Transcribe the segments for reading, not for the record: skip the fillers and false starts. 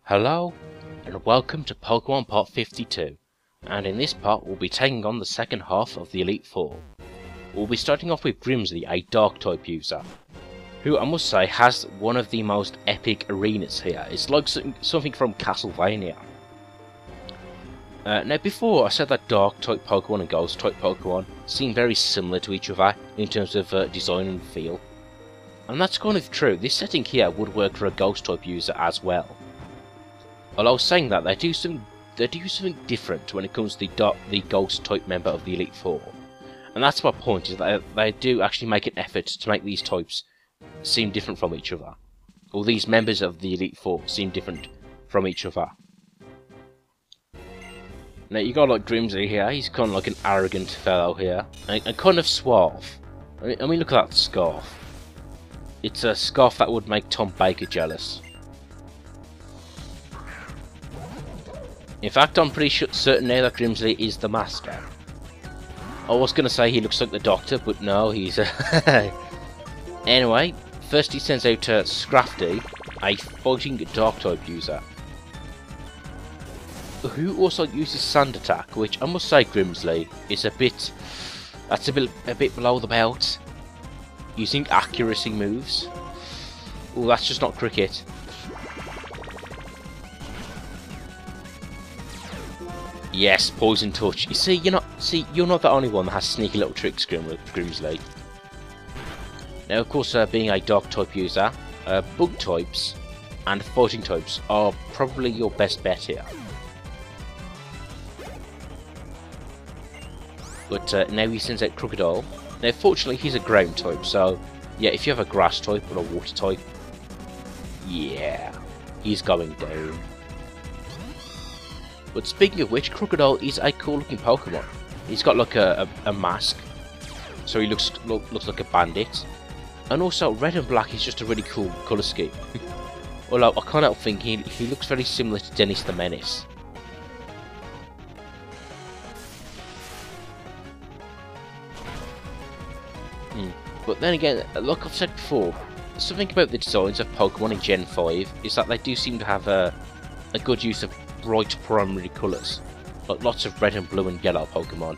Hello, and welcome to Pokemon Part 52, and in this part we'll be taking on the second half of the Elite Four. We'll be starting off with Grimsley, a Dark-type user, who I must say has one of the most epic arenas here. It's like something from Castlevania. Now before I said that Dark-type Pokemon and Ghost-type Pokemon seem very similar to each other in terms of design and feel. And that's kind of true. This setting here would work for a Ghost-type user as well. Although saying that, they do something different when it comes to the Ghost-type member of the Elite Four. And that's my point, is that they do actually make an effort to make these types seem different from each other. Or these members of the Elite Four seem different from each other. Now you got like Grimsley here, he's kind of like an arrogant fellow here, and kind of suave. I mean look at that scarf. It's a scarf that would make Tom Baker jealous. In fact, I'm pretty certain now that Grimsley is the master. I was going to say he looks like the Doctor, but no, he's Anyway, first he sends out Scrafty, a fighting Dark-type user, who also uses Sand Attack, which I must say Grimsley is a bit below the belt. Using accuracy moves. Oh, that's just not cricket. Yes, Poison Touch. You see, you're not the only one that has sneaky little tricks, Grimsley. Now, of course, being a Dark-type user, Bug types and Fighting types are probably your best bet here. But now he sends out Crocodile. Now, fortunately, he's a Ground type, so yeah, if you have a Grass type or a Water type, yeah, he's going down. But speaking of which, Crocodile is a cool looking Pokemon. He's got like a mask, so he looks like a bandit. And also red and black is just a really cool colour scheme. Although I can't help thinking he looks very similar to Dennis the Menace. But then again, like I've said before, something about the designs of Pokemon in Gen 5 is that they do seem to have a good use of bright primary colours, like lots of red and blue and yellow Pokemon,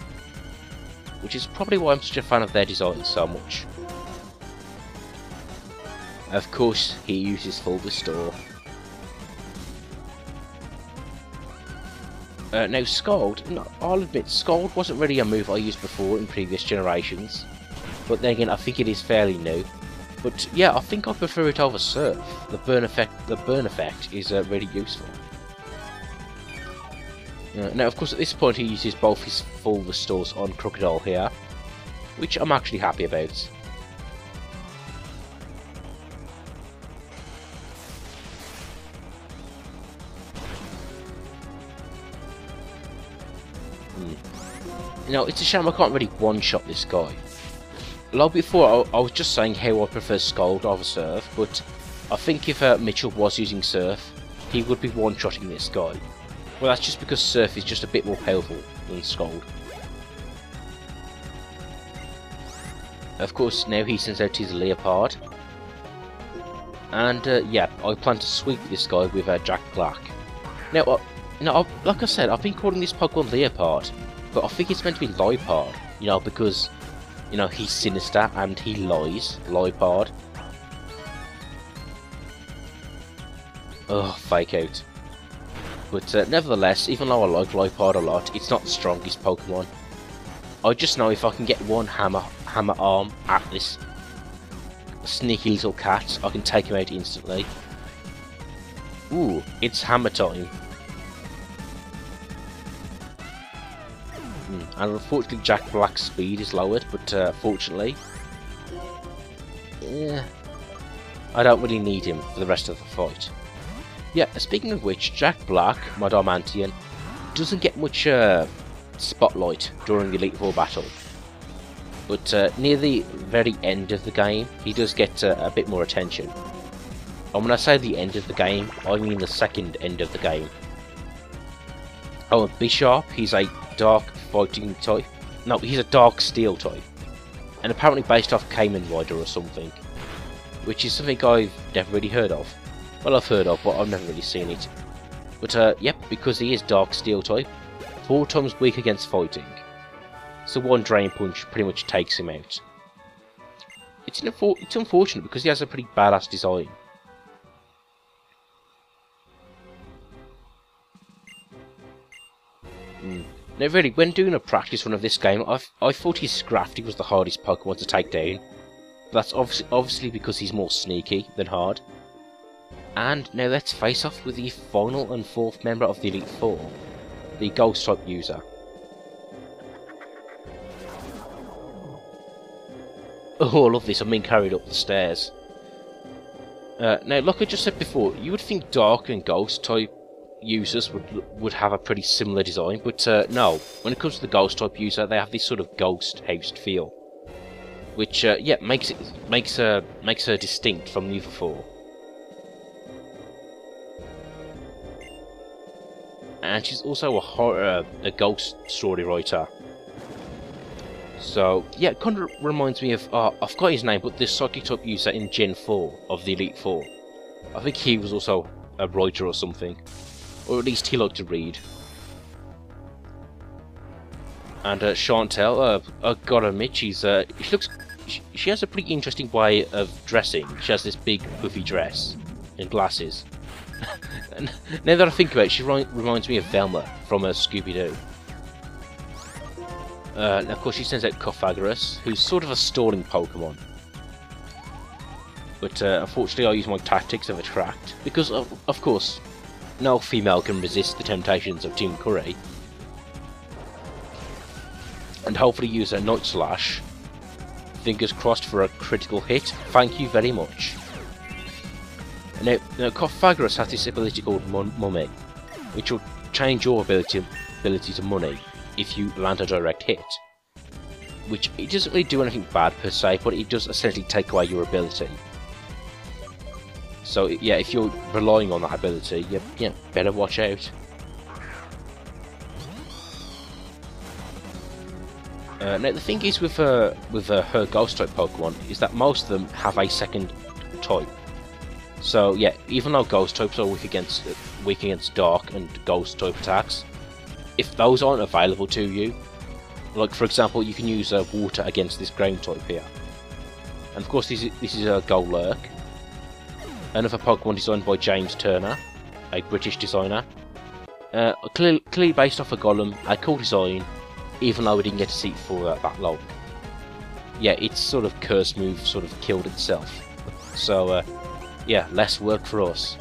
which is probably why I'm such a fan of their designs so much. Of course, he uses Full Restore. Now Scald, I'll admit, Scald wasn't really a move I used before in previous generations, but then again I think it is fairly new. But yeah, I think I prefer it over Surf. The burn effect is really useful. Now, of course, at this point he uses both his full restores on Crocodile here, which I'm actually happy about. Now, it's a shame I can't really one-shot this guy. Like before, I was just saying how I prefer Scald over Surf, but I think if Mitchell was using Surf, he would be one-shotting this guy. Well, that's just because Surf is just a bit more powerful than Scald. Of course, now he sends out his Leopard. And yeah, I plan to sweep this guy with Jack Black. Now, like I said, I've been calling this Pokemon Leopard, but I think it's meant to be Liepard, because, he's sinister and he lies, Liepard. Ugh, fake out. But nevertheless, even though I like Liepard a lot, it's not the strongest Pokemon. I just know if I can get one hammer arm at this sneaky little cat, I can take him out instantly. Ooh, it's hammer time. And unfortunately Jack Black's speed is lowered, but fortunately, yeah, I don't really need him for the rest of the fight. Yeah, speaking of which, Jack Black, my Darmanitan, doesn't get much spotlight during the Elite Four battle. But near the very end of the game, he does get a bit more attention. And when I say the end of the game, I mean the second end of the game. Oh, and Bisharp, he's a dark fighting type. No, he's a dark steel type. And apparently based off Kamen Rider or something. Which is something I've never really heard of. Well, I've heard of, but I've never really seen it But yep, because he is Dark Steel type, 4 times weak against fighting. So one Drain Punch pretty much takes him out. It's unfortunate because he has a pretty badass design. Now really, when doing a practice run of this game, I thought his Scrafty was the hardest Pokemon to take down. But that's obviously because he's more sneaky than hard. And now let's face off with the final and 4th member of the Elite Four, the Ghost type user. Oh, I love this, I'm being carried up the stairs. Now, like I just said before, you would think Dark and Ghost type users would have a pretty similar design, but no. When it comes to the Ghost type user, they have this sort of ghost housed feel, which yeah, makes her distinct from the other 4. And she's also a ghost story writer. So yeah, it kind of reminds me of I forgot his name, but the Psychic type user in Gen 4 of the Elite Four. I think he was also a writer or something, or at least he liked to read. And Chantel, I gotta admit, she has a pretty interesting way of dressing. She has this big puffy dress and glasses. And now that I think about it, she reminds me of Velma from Scooby-Doo. And of course she sends out Cofagrigus, who's sort of a stalling Pokemon. But unfortunately I use my tactics of Attract, because of course no female can resist the temptations of Tim Curry. And hopefully use a Night Slash. Fingers crossed for a critical hit. Thank you very much. Now Cofagrigus has this ability called Mummy, which will change your ability to money if you land a direct hit. Which, it doesn't really do anything bad per se, but it does essentially take away your ability. So yeah, if you're relying on that ability, you better watch out. Now the thing is with her Ghost type Pokemon is that most of them have a second type. So yeah, even though Ghost types are weak against Dark and Ghost type attacks, if those aren't available to you, like for example, you can use Water against this Ground type here. And of course, this is a Golurk, another Pokemon designed by James Turner, a British designer. Clearly based off a Golem, a cool design, even though we didn't get to see it for that long. Yeah, its sort of curse move sort of killed itself. So yeah, less work for us.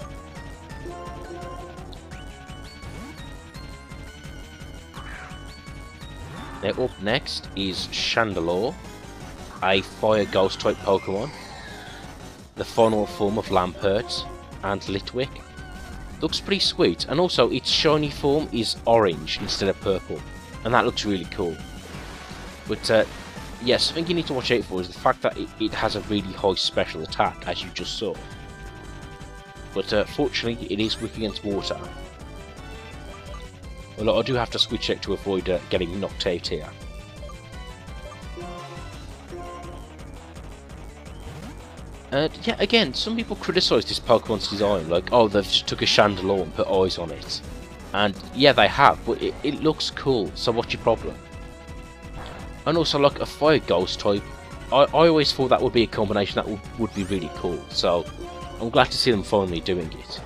Now up next is Chandelure, a Fire Ghost type Pokemon, the final form of Lampert and Litwick. Looks pretty sweet, and also its shiny form is orange instead of purple, and that looks really cool. But yes, something you need to watch out for is the fact that it has a really high special attack, as you just saw. But fortunately, it is weak against water. Well, I do have to switch out to avoid getting knocked out here. Yeah, again, some people criticise this Pokemon's design, like, oh, they've just took a Chandelure and put eyes on it. And yeah, they have, but it looks cool, so what's your problem? And also, like, a Fire Ghost type, I always thought that would be a combination that would be really cool, so I'm glad to see them finally doing it.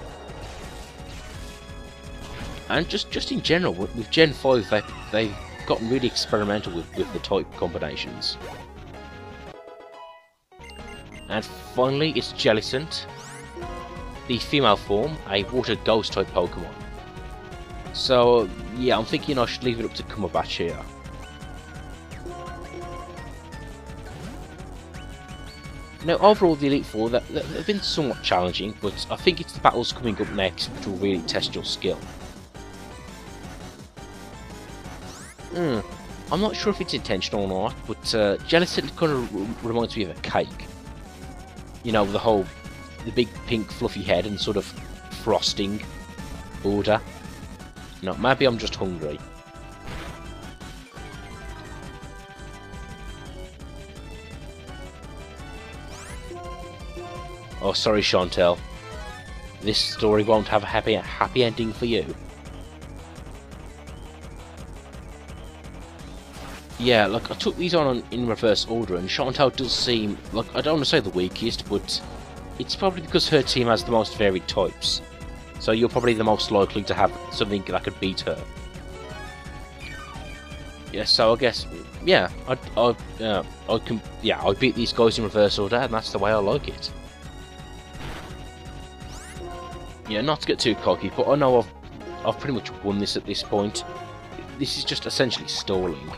And just in general, with Gen 5, they've gotten really experimental with the type combinations. And finally, it's Jellicent, the female form, a Water Ghost type Pokemon. So yeah, I'm thinking I should leave it up to Cumberbatch here. Now overall, the Elite Four, they've been somewhat challenging, but I think it's the battles coming up next which will really test your skill. I'm not sure if it's intentional or not, but Jellicent kind of reminds me of a cake. You know, the big pink fluffy head and sort of frosting border. No, maybe I'm just hungry. Oh, sorry, Chantel. this story won't have a happy ending for you. Yeah, like, I took these on in reverse order, and Chantal does seem, like, I don't want to say the weakest, but it's probably because her team has the most varied types. So you're probably the most likely to have something that could beat her. Yeah, so I guess, yeah, I beat these guys in reverse order, and that's the way I like it. Yeah, not to get too cocky, but I know I've pretty much won this at this point. This is just essentially stalling.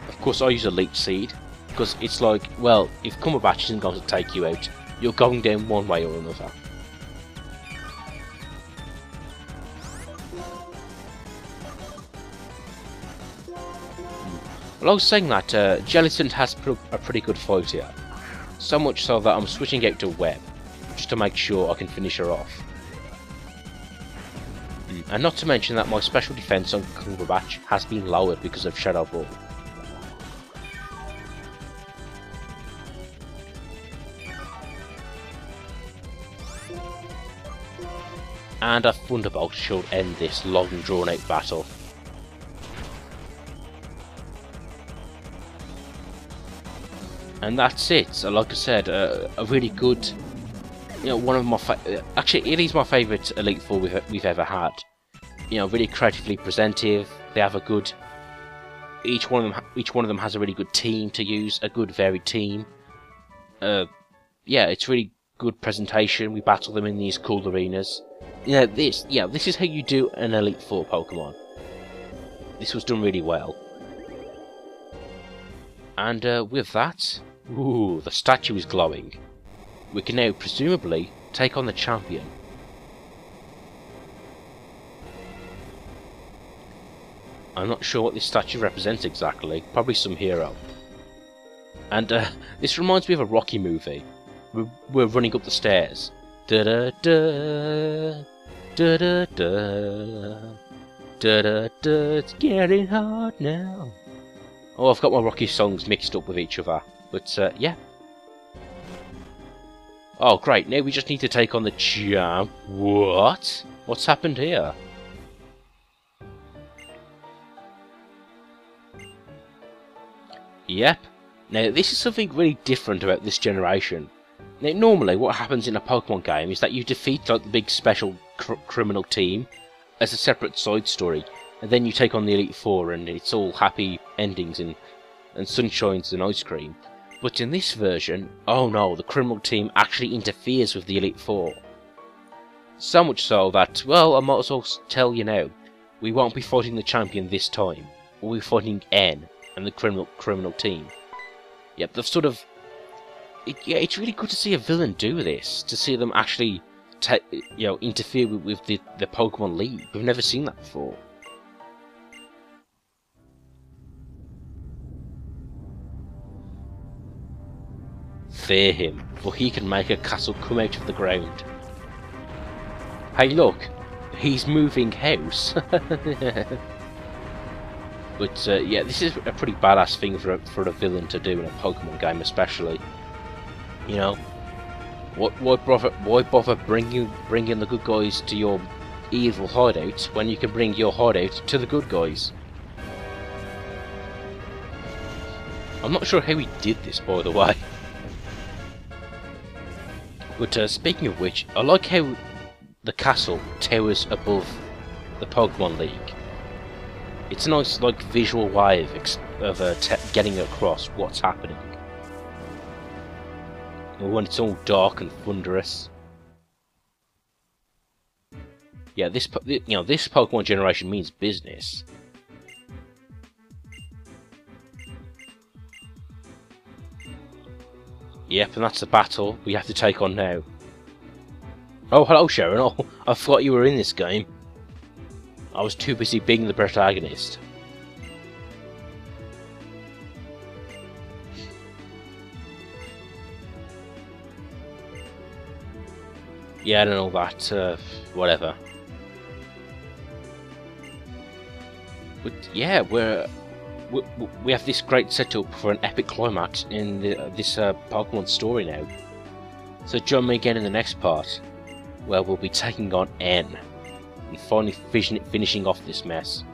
Of course, I use a Leech Seed, because it's like, well, if Cumberbatch isn't going to take you out, you're going down one way or another. Well, I was saying that Jellicent has a pretty good fight here. So much so that I'm switching out to Web, just to make sure I can finish her off. And not to mention that my special defense on Cumberbatch has been lowered because of Shadow Ball. And a Thunderbolt should end this long drawn out battle. And that's it. So like I said, a really good, you know, one of my actually it is my favourite Elite Four we've ever had. You know, really creatively presentive. They have a good. Each one of them has a really good team to use, a good varied team. Yeah, it's really good presentation. We battle them in these cool arenas. You know, this is how you do an Elite Four Pokemon. This was done really well. And with that, ooh, the statue is glowing. We can now, presumably, take on the champion. I'm not sure what this statue represents exactly, probably some hero. And this reminds me of a Rocky movie. We're running up the stairs. Da da da da da da da da da. It's getting hard now. Oh, I've got my Rocky songs mixed up with each other, but yeah. Oh, great! Now we just need to take on the champ. What? What's happened here? Yep. Now this is something really different about this generation. Now, normally, what happens in a Pokemon game is that you defeat like the big special criminal team as a separate side story, and then you take on the Elite Four, and it's all happy endings and sunshines and ice cream. But in this version, oh no, the criminal team actually interferes with the Elite Four. So much so that, well, I might as well tell you now, we won't be fighting the champion this time. We'll be fighting N and the criminal team. Yep, they've sort of. Yeah, it's really good to see a villain do this, to see them actually, interfere with the Pokemon League. We've never seen that before. Fear him, for he can make a castle come out of the ground. Hey look, he's moving house. But yeah, this is a pretty badass thing for a villain to do in a Pokemon game, especially. You know, why bother bringing the good guys to your evil hideout when you can bring your hideout to the good guys? I'm not sure how he did this, by the way. But speaking of which, I like how the castle towers above the Pokemon League. It's a nice, like, visual way of getting across what's happening. When it's all dark and thunderous. Yeah, this Pokemon generation means business. Yep, and that's the battle we have to take on now. Oh, hello, Sharon. Oh, I forgot you were in this game. I was too busy being the protagonist. Yeah, I don't know that, whatever. But yeah, we have this great setup for an epic climax in this Pokemon story now. So join me again in the next part, where we'll be taking on N, and finally finishing off this mess.